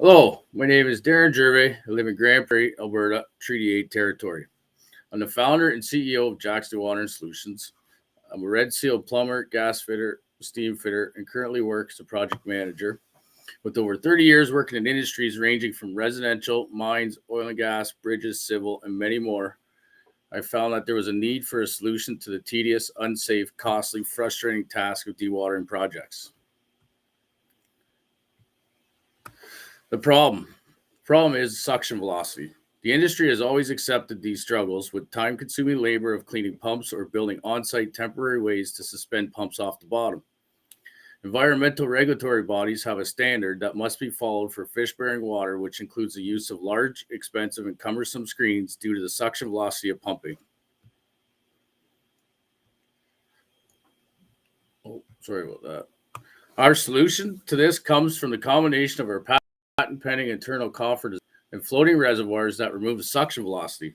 Hello, my name is Darren Gervais. I live in Grand Prairie, Alberta, Treaty 8 territory. I'm the founder and CEO of Jaxx Dewatering Solutions. I'm a Red Seal plumber, gas fitter, steam fitter, and currently work as a project manager. With over 30 years working in industries ranging from residential, mines, oil and gas, bridges, civil, and many more, I found that there was a need for a solution to the tedious, unsafe, costly, frustrating task of dewatering projects. The problem is suction velocity. The industry has always accepted these struggles with time-consuming labor of cleaning pumps or building on-site temporary ways to suspend pumps off the bottom. Environmental regulatory bodies have a standard that must be followed for fish-bearing water, which includes the use of large, expensive, and cumbersome screens due to the suction velocity of pumping. Oh, sorry about that. Our solution to this comes from the combination of our patent-pending internal coffer and floating reservoirs that remove the suction velocity.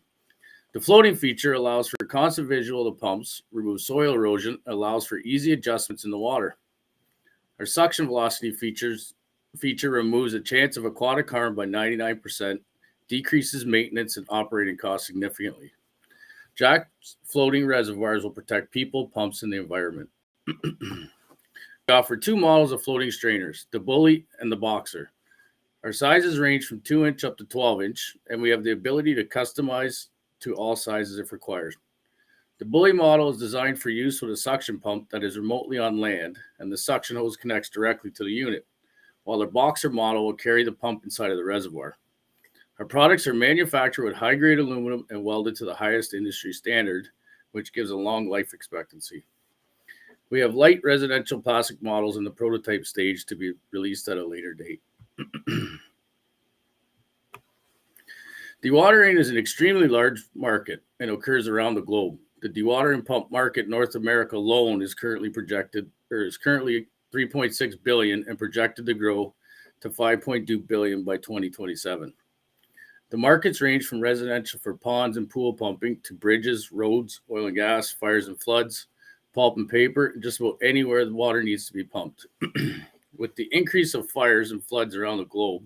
The floating feature allows for constant visual of the pumps, removes soil erosion, and allows for easy adjustments in the water. Our suction velocity feature removes a chance of aquatic harm by 99%, decreases maintenance and operating costs significantly. Jaxx floating reservoirs will protect people, pumps, and the environment. We offer two models of floating strainers, the Bully and the Boxer. Our sizes range from 2-inch up to 12-inch, and we have the ability to customize to all sizes if required. The Bully model is designed for use with a suction pump that is remotely on land, and the suction hose connects directly to the unit, while the Boxer model will carry the pump inside of the reservoir. Our products are manufactured with high-grade aluminum and welded to the highest industry standard, which gives a long life expectancy. We have light residential plastic models in the prototype stage to be released at a later date. Dewatering is an extremely large market and occurs around the globe. The dewatering pump market in North America alone is currently 3.6 billion and projected to grow to 5.2 billion by 2027. The markets range from residential for ponds and pool pumping to bridges, roads, oil and gas, fires and floods, pulp and paper, and just about anywhere the water needs to be pumped. With the increase of fires and floods around the globe,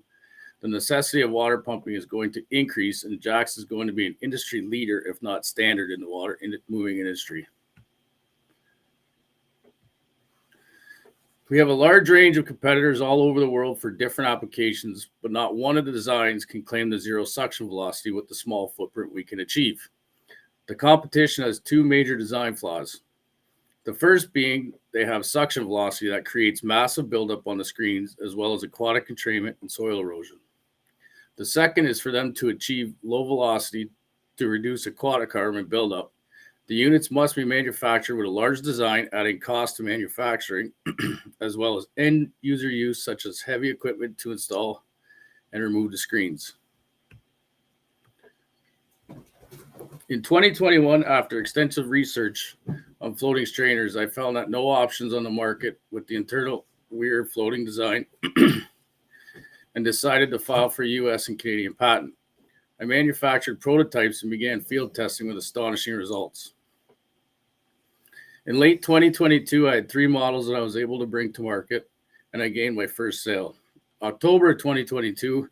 the necessity of water pumping is going to increase, and Jaxx is going to be an industry leader, if not standard, in the water moving industry. We have a large range of competitors all over the world for different applications, but not one of the designs can claim the zero suction velocity with the small footprint we can achieve. The competition has two major design flaws. The first being they have suction velocity that creates massive buildup on the screens, as well as aquatic entrainment and soil erosion. The second is for them to achieve low velocity to reduce aquatic harm and buildup. The units must be manufactured with a large design, adding cost to manufacturing, as well as end user use, such as heavy equipment to install and remove the screens. In 2021, after extensive research on floating strainers, I found that no options on the market with the internal weird floating design and decided to file for US and Canadian patent. I manufactured prototypes and began field testing with astonishing results. In late 2022, I had 3 models that I was able to bring to market, and I gained my first sale. October of 2022,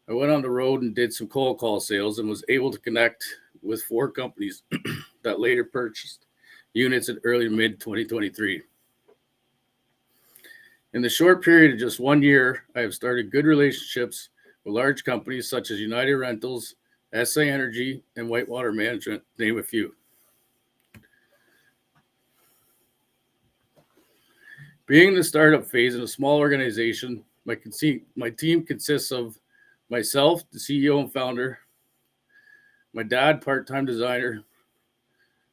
I went on the road and did some cold call sales and was able to connect with 4 companies that later purchased units in early to mid 2023. In the short period of just 1 year, I have started good relationships with large companies such as United Rentals, SA Energy, and Whitewater Management, to name a few. Being in the startup phase in a small organization, my team consists of myself, the CEO and founder, my dad, part-time designer,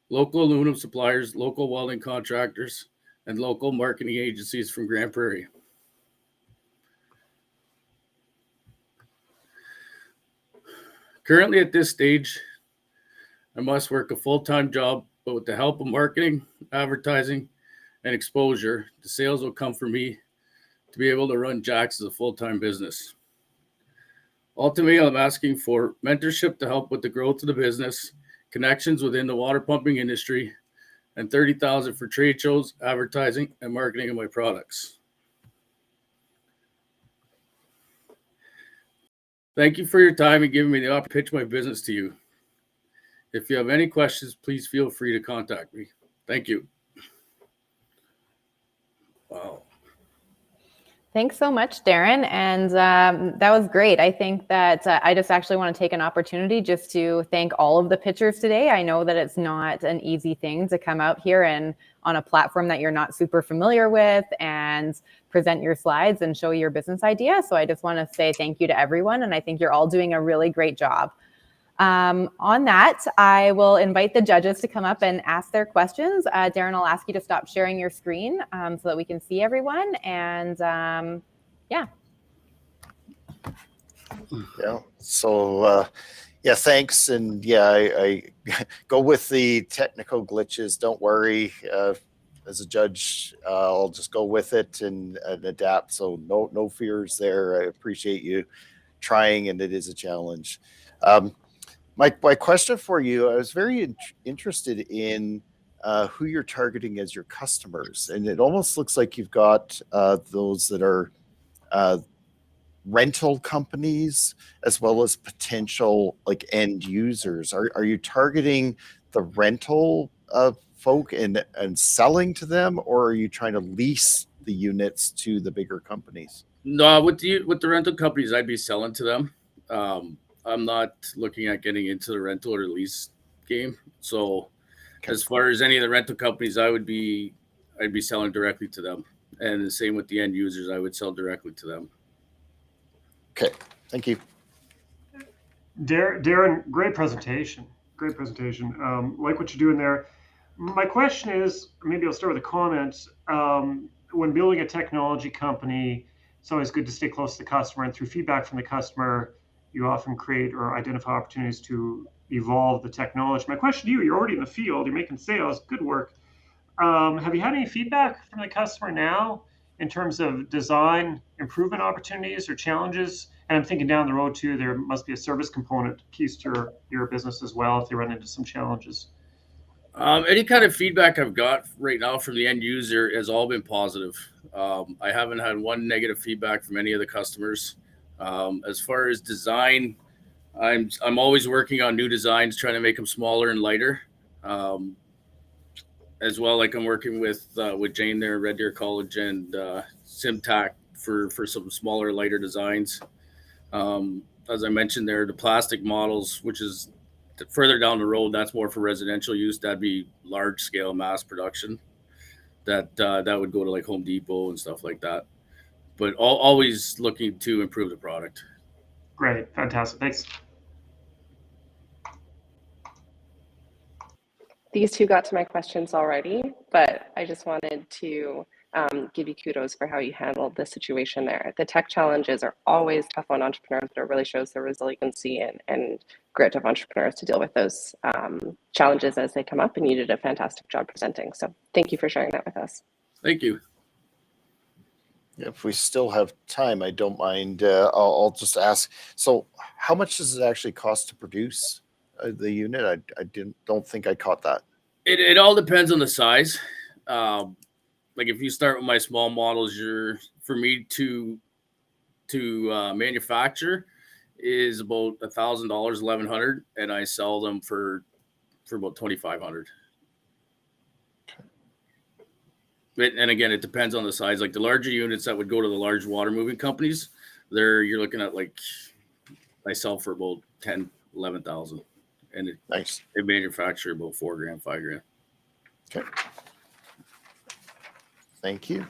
local aluminum suppliers, local welding contractors, and local marketing agencies from Grand Prairie. Currently at this stage, I must work a full-time job, but with the help of marketing, advertising, and exposure, the sales will come from me to be able to run Jaxx as a full-time business. Ultimately, I'm asking for mentorship to help with the growth of the business, connections within the water pumping industry, and $30,000 for trade shows, advertising, and marketing of my products. Thank you for your time and giving me the opportunity to pitch my business to you. If you have any questions, please feel free to contact me. Thank you. Wow. Thanks so much, Darren. And that was great. I think that I just actually want to take an opportunity just to thank all of the pitchers today. I know that it's not an easy thing to come out here and on a platform that you're not super familiar with and present your slides and show your business idea. So I just want to say thank you to everyone. And I think you're all doing a really great job. On that, I will invite the judges to come up and ask their questions. Darren, I'll ask you to stop sharing your screen so that we can see everyone. And yeah. Yeah. So, yeah, thanks. And yeah, I go with the technical glitches. Don't worry. As a judge, I'll just go with it and adapt. So no fears there. I appreciate you trying, and it is a challenge. My question for you, I was very interested in who you're targeting as your customers. And it almost looks like you've got those that are rental companies as well as potential like end users. Are you targeting the rental folk and selling to them, or are you trying to lease the units to the bigger companies? No, with the rental companies, I'd be selling to them. I'm not looking at getting into the rental or lease game. So as far as any of the rental companies, I'd be selling directly to them. And the same with the end users, I would sell directly to them. Okay, thank you. Darren, great presentation. Great presentation. Like what you're doing there. My question is, maybe I'll start with a comment. When building a technology company, it's always good to stay close to the customer, and through feedback from the customer, you often create or identify opportunities to evolve the technology. My question to you, you're already in the field, you're making sales, good work. Have you had any feedback from the customer now in terms of design improvement opportunities or challenges? And I'm thinking down the road too, there must be a service component piece to your business as well if they run into some challenges. Any kind of feedback I've got right now from the end user has all been positive. I haven't had one negative feedback from any of the customers. As far as design, I'm always working on new designs, trying to make them smaller and lighter. As well, like I'm working with Jane there at Red Deer College and Simtac for some smaller, lighter designs. As I mentioned there, the plastic models, which is further down the road, that's more for residential use. That'd be large scale mass production. That would go to like Home Depot and stuff like that. But always looking to improve the product. Great, fantastic, thanks. These two got to my questions already, but I just wanted to give you kudos for how you handled the situation there. The tech challenges are always tough on entrepreneurs, but it really shows the resiliency and grit of entrepreneurs to deal with those challenges as they come up, and you did a fantastic job presenting. So thank you for sharing that with us. Thank you. If we still have time, I don't mind. I'll just ask. So how much does it actually cost to produce the unit? I don't think I caught that. It all depends on the size. Like if you start with my small models, for me to manufacture is about $1,000, $1,100, and I sell them for about $2,500. And again, it depends on the size. Like the larger units that would go to the large water moving companies, you're looking at like I sell for about 10, 11,000, and nice. They manufacture about $4,000, $5,000. Okay. Thank you.